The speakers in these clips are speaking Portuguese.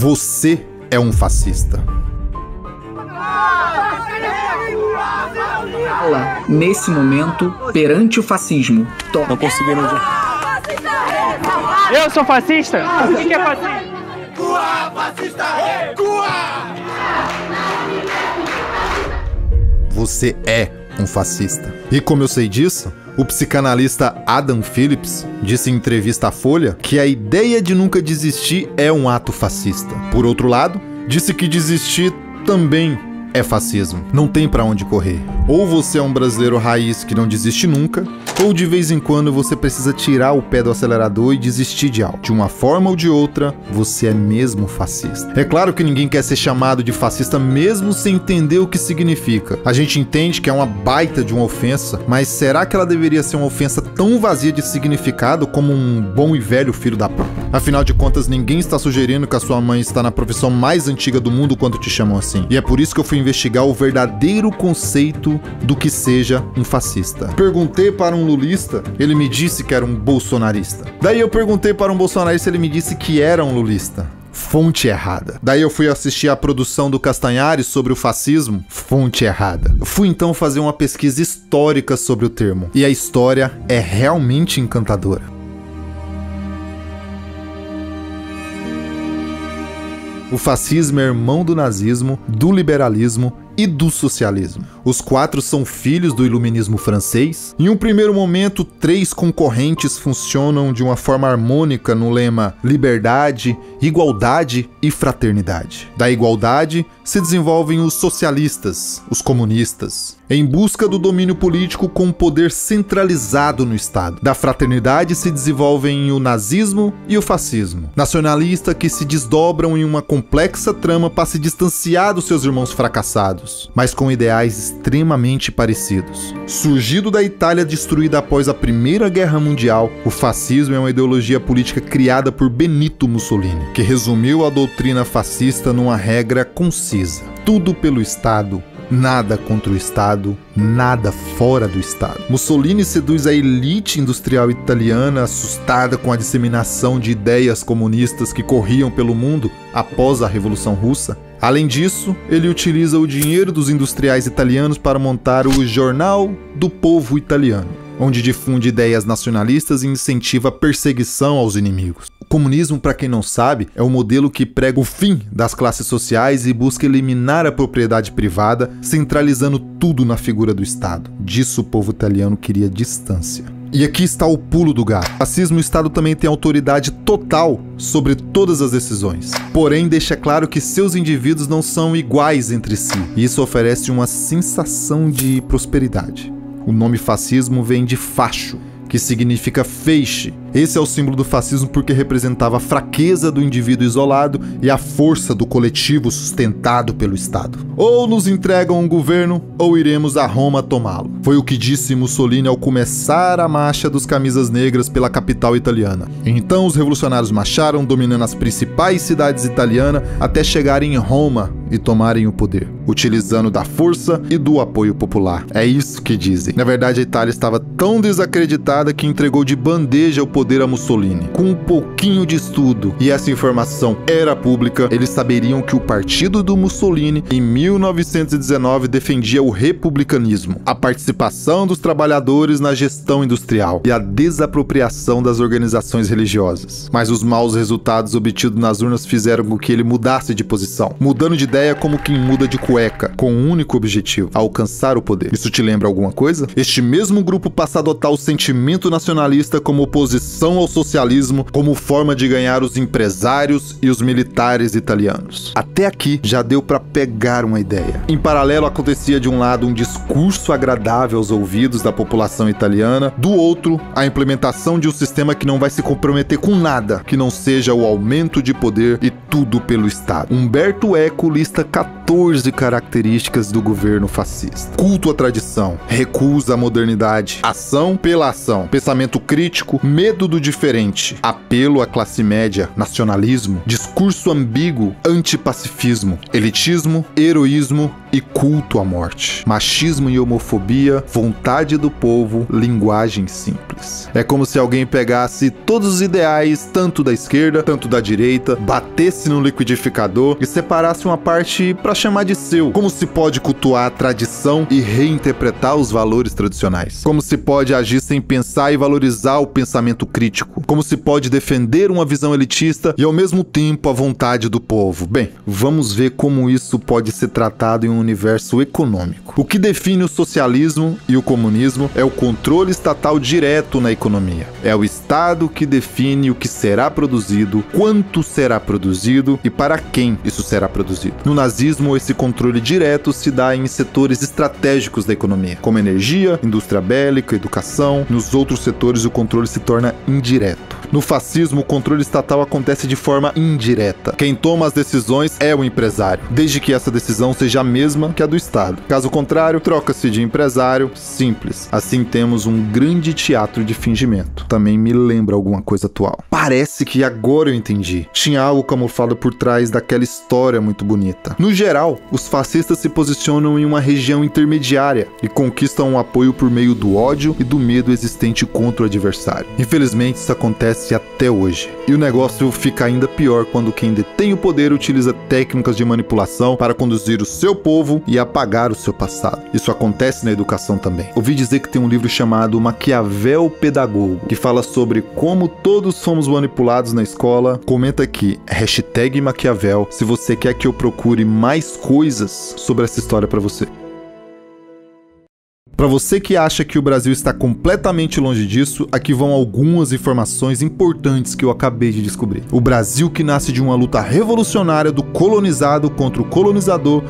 Você é um fascista. Fala, nesse momento, perante o fascismo. Não conseguiram... Eu sou fascista? O que é fascista? Fascista! Você é um fascista. E como eu sei disso, o psicanalista Adam Phillips disse em entrevista à Folha que a ideia de nunca desistir é um ato fascista. Por outro lado, disse que desistir também é fascismo. Não tem pra onde correr. Ou você é um brasileiro raiz que não desiste nunca, ou de vez em quando você precisa tirar o pé do acelerador e desistir de algo. De uma forma ou de outra, você é mesmo fascista. É claro que ninguém quer ser chamado de fascista mesmo sem entender o que significa. A gente entende que é uma baita de uma ofensa, mas será que ela deveria ser uma ofensa tão vazia de significado como um bom e velho filho da p***? Afinal de contas, ninguém está sugerindo que a sua mãe está na profissão mais antiga do mundo quando te chamam assim. E é por isso que eu fui investigar o verdadeiro conceito do que seja um fascista. Perguntei para um lulista, ele me disse que era um bolsonarista. Daí eu perguntei para um bolsonarista, ele me disse que era um lulista. Fonte errada. Daí eu fui assistir a produção do Castanhari sobre o fascismo. Fonte errada. Fui então fazer uma pesquisa histórica sobre o termo. E a história é realmente encantadora. O fascismo é irmão do nazismo, do liberalismo e do socialismo. Os quatro são filhos do iluminismo francês. Em um primeiro momento, três concorrentes funcionam de uma forma harmônica no lema liberdade, igualdade e fraternidade. Da igualdade se desenvolvem os socialistas, os comunistas, em busca do domínio político com poder centralizado no Estado. Da fraternidade se desenvolvem o nazismo e o fascismo, nacionalista que se desdobram em uma complexa trama para se distanciar dos seus irmãos fracassados, mas com ideais extremamente parecidos. Surgido da Itália destruída após a Primeira Guerra Mundial, o fascismo é uma ideologia política criada por Benito Mussolini, que resumiu a doutrina fascista numa regra concisa: tudo pelo Estado, nada contra o Estado, nada fora do Estado. Mussolini seduz a elite industrial italiana, assustada com a disseminação de ideias comunistas que corriam pelo mundo após a Revolução Russa. Além disso, ele utiliza o dinheiro dos industriais italianos para montar o Jornal do Povo Italiano, onde difunde ideias nacionalistas e incentiva a perseguição aos inimigos. O comunismo, para quem não sabe, é o modelo que prega o fim das classes sociais e busca eliminar a propriedade privada, centralizando tudo na figura do Estado. Disso o povo italiano queria distância. E aqui está o pulo do gato. O fascismo, o Estado também tem autoridade total sobre todas as decisões. Porém, deixa claro que seus indivíduos não são iguais entre si. E isso oferece uma sensação de prosperidade. O nome fascismo vem de facho, que significa feixe. Esse é o símbolo do fascismo porque representava a fraqueza do indivíduo isolado e a força do coletivo sustentado pelo Estado. Ou nos entregam um governo, ou iremos a Roma tomá-lo. Foi o que disse Mussolini ao começar a marcha dos camisas negras pela capital italiana. Então os revolucionários marcharam, dominando as principais cidades italianas até chegarem em Roma e tomarem o poder, utilizando da força e do apoio popular. É isso que dizem. Na verdade, a Itália estava tão desacreditada que entregou de bandeja o poder a Mussolini. Com um pouquinho de estudo, e essa informação era pública, eles saberiam que o partido do Mussolini, em 1919, defendia o republicanismo, a participação dos trabalhadores na gestão industrial e a desapropriação das organizações religiosas. Mas os maus resultados obtidos nas urnas fizeram com que ele mudasse de posição, mudando de ideia como quem muda de cueca, com um único objetivo: alcançar o poder. Isso te lembra alguma coisa? Este mesmo grupo passa a adotar o sentimento nacionalista como oposição ao socialismo, como forma de ganhar os empresários e os militares italianos. Até aqui já deu para pegar uma ideia. Em paralelo, acontecia de um lado um discurso agradável aos ouvidos da população italiana, do outro, a implementação de um sistema que não vai se comprometer com nada que não seja o aumento de poder e tudo pelo Estado. Humberto Eco lista 14 características do governo fascista: culto à tradição, recusa à modernidade, ação pela ação, pensamento crítico, medo do diferente, apelo à classe média, nacionalismo, discurso discurso ambíguo, antipacifismo, elitismo, heroísmo e culto à morte, machismo e homofobia, vontade do povo, linguagem simples. É como se alguém pegasse todos os ideais, tanto da esquerda, tanto da direita, batesse no liquidificador e separasse uma parte para chamar de seu. Como se pode cultuar a tradição e reinterpretar os valores tradicionais? Como se pode agir sem pensar e valorizar o pensamento crítico? Como se pode defender uma visão elitista e ao mesmo tempo a vontade do povo? Bem, vamos ver como isso pode ser tratado em um universo econômico. O que define o socialismo e o comunismo é o controle estatal direto na economia. É o Estado que define o que será produzido, quanto será produzido e para quem isso será produzido. No nazismo, esse controle direto se dá em setores estratégicos da economia, como energia, indústria bélica, educação. Nos outros setores, o controle se torna indireto. No fascismo, o controle estatal acontece de forma indireta. Quem toma as decisões é o empresário, desde que essa decisão seja a mesma que a do Estado. Caso contrário, troca-se de empresário. Simples. Assim temos um grande teatro de fingimento. Também me lembra alguma coisa atual. Parece que agora eu entendi. Tinha algo camuflado por trás daquela história muito bonita. No geral, os fascistas se posicionam em uma região intermediária e conquistam um apoio por meio do ódio e do medo existente contra o adversário. Infelizmente, isso acontece até hoje. E o negócio fica ainda pior quando quem detém o poder utiliza técnicas de manipulação para conduzir o seu povo e apagar o seu passado. Isso acontece na educação também. Ouvi dizer que tem um livro chamado Maquiavel Pedagogo, que fala sobre como todos fomos manipulados na escola. Comenta aqui, #Maquiavel, se você quer que eu procure mais coisas sobre essa história para você. Para você que acha que o Brasil está completamente longe disso, aqui vão algumas informações importantes que eu acabei de descobrir. O Brasil, que nasce de uma luta revolucionária do colonizado contra o colonizador,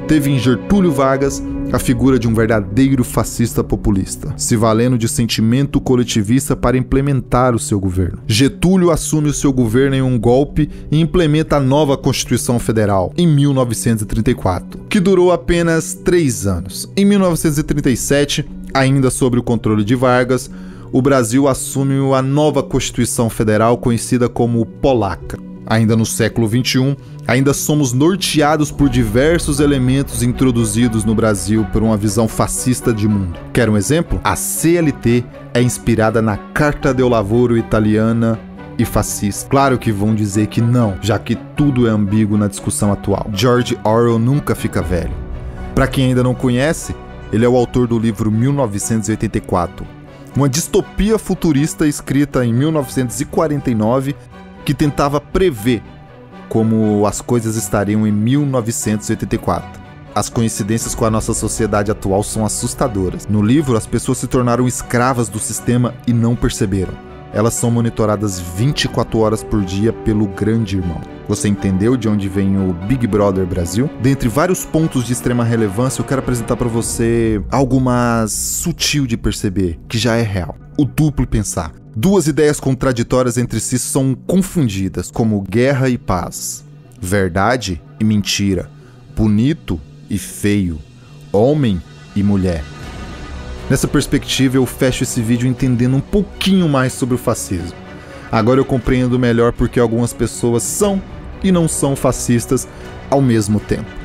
teve em Getúlio Vargas a figura de um verdadeiro fascista populista, se valendo de sentimento coletivista para implementar o seu governo. Getúlio assume o seu governo em um golpe e implementa a nova Constituição Federal, em 1934, que durou apenas 3 anos. Em 1937, ainda sob o controle de Vargas, o Brasil assume a nova Constituição Federal, conhecida como Polaca. Ainda no século XXI, ainda somos norteados por diversos elementos introduzidos no Brasil por uma visão fascista de mundo. Quer um exemplo? A CLT é inspirada na Carta del Lavoro italiana e fascista. Claro que vão dizer que não, já que tudo é ambíguo na discussão atual. George Orwell nunca fica velho. Para quem ainda não conhece, ele é o autor do livro 1984, uma distopia futurista escrita em 1949 que tentava prever como as coisas estariam em 1984. As coincidências com a nossa sociedade atual são assustadoras. No livro, as pessoas se tornaram escravas do sistema e não perceberam. Elas são monitoradas 24 horas por dia pelo Grande Irmão. Você entendeu de onde vem o Big Brother Brasil? Dentre vários pontos de extrema relevância, eu quero apresentar para você algo mais sutil de perceber, que já é real. O duplo pensar. Duas ideias contraditórias entre si são confundidas, como guerra e paz, verdade e mentira, bonito e feio, homem e mulher. Nessa perspectiva, eu fecho esse vídeo entendendo um pouquinho mais sobre o fascismo. Agora eu compreendo melhor porque algumas pessoas são e não são fascistas ao mesmo tempo.